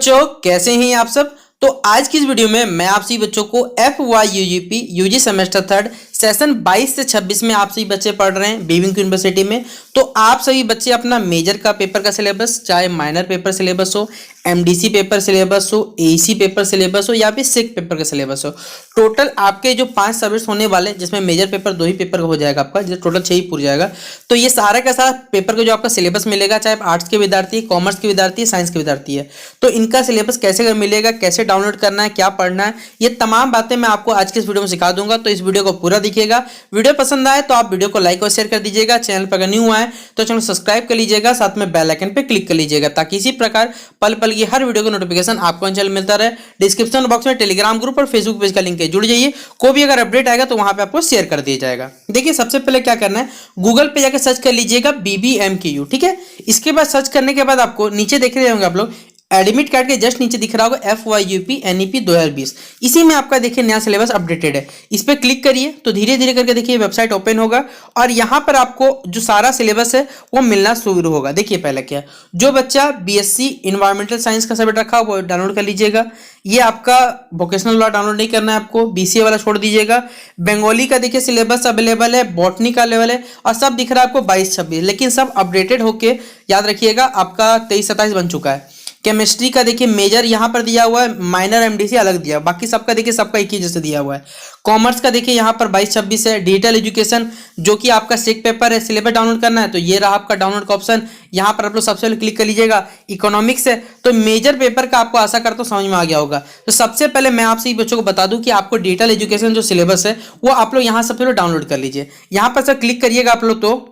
बच्चों, कैसे हैं आप सब। तो आज की इस वीडियो में मैं आप सभी बच्चों को FYUGP UG semester third session 22 से 26 में आप सभी बच्चे पढ़ रहे हैं बीविंग यूनिवर्सिटी में। तो आप सभी बच्चे अपना मेजर का पेपर का सिलेबस, चाहे माइनर पेपर सिलेबस हो, MDC पेपर सिलेबस हो, AC पेपर सिलेबस हो या फिर सिक पेपर का सिलेबस हो, टोटल आपके जो 5 सब्जेक्ट होने वाले, जिसमें मेजर पेपर 2 ही पेपर का हो जाएगा आपका, जिसमें टोटल 6 ही पूरा जाएगा। तो ये सारा का सारा पेपर का जो आपका सिलेबस मिलेगा, चाहे आप आर्ट्स के विद्यार्थी, कॉमर्स के विद्यार्थी, साइंस के विद्यार्थी है, तो इनका सिलेबस कैसे मिलेगा, कैसे डाउनलोड करना है, क्या पढ़ना है, ये तमाम बातें मैं आपको आज के इस वीडियो में सिखा दूंगा। तो इस वीडियो को पूरा देखिएगा। वीडियो पसंद आए तो आप वीडियो को लाइक और शेयर कर दीजिएगा। चैनल पर अगर न्यू आए तो चैनल सब्सक्राइब कर लीजिएगा, साथ में बेल आइकन पे क्लिक कर लीजिएगा, ताकि इसी प्रकार पल पल की हर वीडियो का नोटिफिकेशन आपको चैनल मिलता रहे। डिस्क्रिप्शन बॉक्स में टेलीग्राम ग्रुप और फेसबुक पेज का लिंक है, जुड़ जाइए। कोई भी अगर अपडेट आएगा तो वहां पे आपको शेयर कर दिया जाएगा। देखिए, सबसे पहले क्या करना है, गूगल पे जाकर सर्च कर लीजिएगा BBMQU, ठीक है। इसके बाद सर्च करने के बाद आपको नीचे देख रहे होंगे आप लोग, एडमिट कार्ड के जस्ट नीचे दिख रहा होगा FYUP NEP 2020। इसी में आपका देखिए नया सिलेबस अपडेटेड है। इस पर क्लिक करिए तो धीरे धीरे करके देखिए वेबसाइट ओपन होगा और यहाँ पर आपको जो सारा सिलेबस है वो मिलना शुरू होगा। देखिए पहले क्या, जो बच्चा BSc इन्वायरमेंटल साइंस का सब्जेक्ट रखा वो डाउनलोड कर लीजिएगा। ये आपका वोकेशनल लॉ डाउनलोड नहीं करना है आपको, BCA वाला छोड़ दीजिएगा। बंगाली का देखिए सिलेबस अवेलेबल है, बॉटनी का लेवल है और सब दिख रहा है आपको 22-26, लेकिन सब अपडेटेड होके याद रखिएगा आपका 23-27 बन चुका है। केमिस्ट्री का देखिए मेजर यहाँ पर दिया हुआ है, माइनर MDC अलग दिया, बाकी सबका देखिए सबका एक ही जैसे दिया हुआ है। कॉमर्स का देखिए यहाँ पर 22-26 है। डिजिटल एजुकेशन जो कि आपका सिक पेपर है, सिलेबस डाउनलोड करना है तो ये रहा आपका डाउनलोड का ऑप्शन, यहाँ पर आप लोग सबसे पहले क्लिक कर लीजिएगा। इकोनॉमिक्स है तो मेजर पेपर का आपको आशा करता हूँ समझ में आ गया होगा। तो सबसे पहले मैं आप सभी बच्चों को बता दूं कि आपको डिजिटल एजुकेशन जो सिलेबस है वो आप लोग यहाँ सबसे पहले डाउनलोड कर लीजिए। यहाँ पर सर क्लिक करिएगा आप लोग तो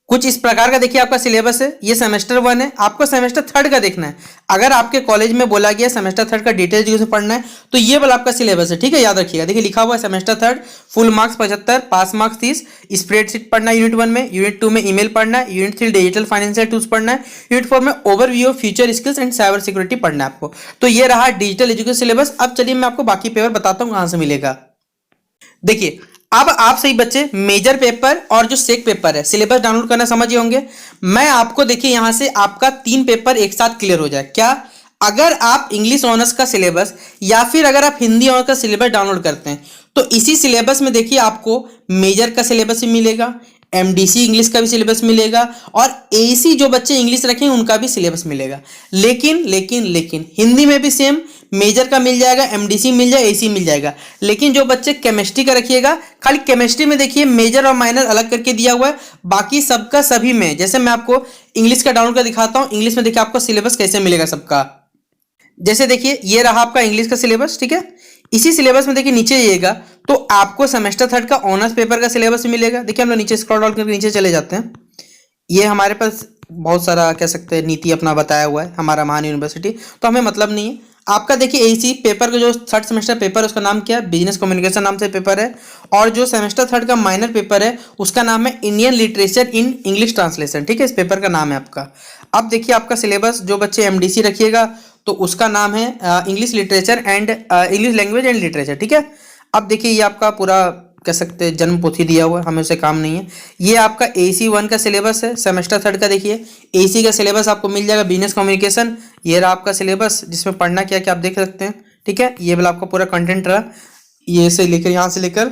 कुछ इस प्रकार का देखिए आपका सिलेबस है। ये सेमेस्टर 1 है, आपको सेमेस्टर 3 का देखना है। अगर आपके कॉलेज में बोला गया सेमेस्टर 3 का डिटेल एजुकेशन पढ़ना है तो ये वाला आपका सिलेबस है, ठीक है। याद रखिएगा, देखिए लिखा हुआ है semester 3 full marks 75, pass marks 30, spreadsheet पढ़ना है यूनिट 1 में, यूनिट 2 में ईमेल पढ़ना है, यूनिट 3 डिजिटल फाइनेंशियल टूल्स पढ़ना है, यूनिट 4 में overview of future skills and cyber security पढ़ना है आपको। तो ये रहा डिजिटल एजुकेशन सिलेबस। अब चलिए मैं आपको बाकी पेपर बताता हूँ कहां से मिलेगा। देखिए, अब आप सही बच्चे मेजर पेपर और जो सेक पेपर है सिलेबस डाउनलोड करना समझिए होंगे। मैं आपको देखिए यहां से आपका 3 पेपर एक साथ क्लियर हो जाए। क्या, अगर आप इंग्लिश ऑनर्स का सिलेबस या फिर अगर आप हिंदी ऑनर्स का सिलेबस डाउनलोड करते हैं तो इसी सिलेबस में देखिए आपको मेजर का सिलेबस भी मिलेगा, MDC इंग्लिश का भी सिलेबस मिलेगा और AC जो बच्चे इंग्लिश रखेंगे उनका भी सिलेबस मिलेगा। लेकिन हिंदी में भी सेम मेजर का मिल जाएगा, MDC मिल जाएगा, AC मिल जाएगा। लेकिन जो बच्चे केमिस्ट्री का रखिएगा, खाली केमिस्ट्री में देखिए मेजर और माइनर अलग करके दिया हुआ है, बाकी सबका सभी में। जैसे मैं आपको इंग्लिश का डाउनलोड कर दिखाता हूं, इंग्लिश में देखिए आपको सिलेबस कैसे मिलेगा सबका। जैसे देखिए ये रहा आपका इंग्लिश का सिलेबस, ठीक है। इसी सिलेबस में देखिए नीचे जाइएगा तो आपको सेमेस्टर 3 का ऑनर्स पेपर का सिलेबस मिलेगा। देखिए हम लोग नीचे स्क्रॉल डाउन करके नीचे चले जाते हैं। ये हमारे पास बहुत सारा कह सकते हैं नीति अपना बताया हुआ है हमारा महान यूनिवर्सिटी, तो हमें मतलब नहीं है। आपका देखिए AC पेपर का जो 3rd सेमेस्टर पेपर है उसका नाम क्या है, बिजनेस कम्युनिकेशन नाम से पेपर है। और जो सेमेस्टर 3 का माइनर पेपर है उसका नाम है Indian literature in English translation, ठीक है। इस पेपर का नाम है आपका। अब देखिए आपका सिलेबस, जो बच्चे MDC रखिएगा तो उसका नाम है English literature and English language and literature, ठीक है। अब देखिए ये आपका पूरा कह सकते हैं जन्म पोथी दिया हुआ है, हमें उससे काम नहीं है। ये आपका AC 1 का सिलेबस है सेमेस्टर 3 का। देखिए AC का सिलेबस आपको मिल जाएगा बिजनेस कम्युनिकेशन। ये रहा आपका सिलेबस जिसमें पढ़ना क्या क्या आप देख सकते हैं, ठीक है। ये वाला आपका पूरा कंटेंट रहा, ये से लेकर यहाँ से लेकर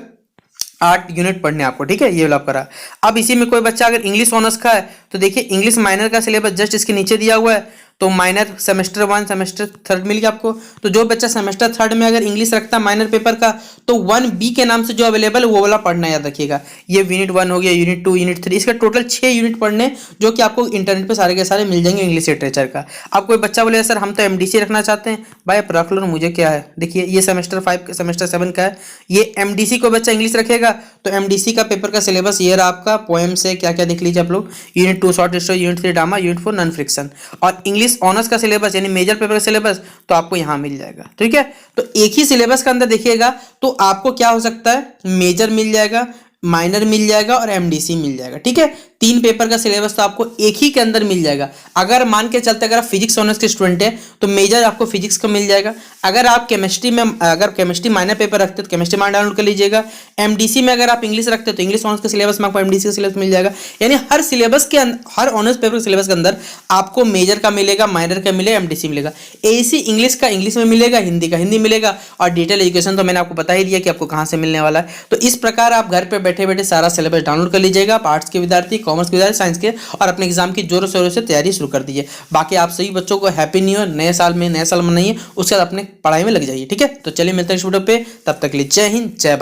8 यूनिट पढ़ने आपको, ठीक है। ये वाला आपका रहा। अब इसी में कोई बच्चा अगर इंग्लिश ऑनर्स का है तो देखिए इंग्लिश माइनर का सिलेबस जस्ट इसके नीचे दिया हुआ है। तो माइनर सेमेस्टर 1 सेमेस्टर 3 मिल गया आपको। तो जो बच्चा सेमेस्टर 3 में अगर इंग्लिश रखता है माइनर पेपर का तो 1B के नाम से जो अवेलेबल है वो वाला पढ़ना याद रखिएगा। ये यूनिट 1 हो गया, यूनिट 2, यूनिट 3, इसका टोटल 6 यूनिट पढ़ने, जो कि आपको इंटरनेट पे सारे के सारे मिल जाएंगे इंग्लिश लिटरेचर का। अब कोई बच्चा बोले सर हम तो MDC रखना चाहते हैं, भाई आप रख लो, मुझे क्या है। देखिए ये सेमेस्टर 5 का सेमेस्टर 7 का है, ये MDC को बच्चा इंग्लिश रखेगा तो MDC का पेपर का सिलेबस ये रहा आपका। पोएम से क्या क्या देख लीजिए आप लोग, unit 2 short story, unit 3 drama, unit 4 non friction. और इंग्लिश ऑनर्स का सिलेबस यानी मेजर पेपर का सिलेबस तो आपको यहां मिल जाएगा, ठीक है। तो एक ही सिलेबस के अंदर देखिएगा तो आपको क्या हो सकता है, मेजर मिल जाएगा, माइनर मिल जाएगा और MDC मिल जाएगा, ठीक है। 3 पेपर का सिलेबस तो आपको एक ही के अंदर मिल जाएगा। अगर मान के चलते अगर आप फिजिक्स ऑनर्स के स्टूडेंट है तो मेजर आपको फिजिक्स का मिल जाएगा। अगर आप केमिस्ट्री में अगर केमिस्ट्री माइनर पेपर रखते हो तो केमिस्ट्री माइनर डाउनलोड कर लीजिएगा। एमडीसी में अगर आप इंग्लिश रखते हो तो इंग्लिश ऑनर्स के सिलेबस में आपको एमडीसी का सिलेबस मिल जाएगा। यानी हर सिलेबस के हर ऑनर्स पेपर के सिलेबस के अंदर आपको मेजर का मिलेगा, माइनर का मिलेगा, एमडीसी मिलेगा। एसी इंग्लिश का इंग्लिश में मिलेगा, हिंदी का हिंदी मिलेगा, और डिटेल एजुकेशन तो मैंने आपको बता ही दिया कि आपको कहाँ से मिलने वाला है। तो इस प्रकार आप घर पे बैठे बैठे सारा सिलेबस डाउनलोड कर लीजिएगा। आप आर्ट्स के विद्यार्थी, कॉमर्स के विद्यार्थी, साइंस के, और अपने एग्जाम की जोरों शोरों से तैयारी शुरू कर दीजिए। बाकी आप सभी बच्चों को हैप्पी न्यू ईयर, नए साल में नया साल मनाइए, उसके बाद अपने पढ़ाई में लग जाइए। ठीक है, तो चलिए मिलते हैं इस वीडियो पे, तब तक के लिए जय हिंद, जय भारत।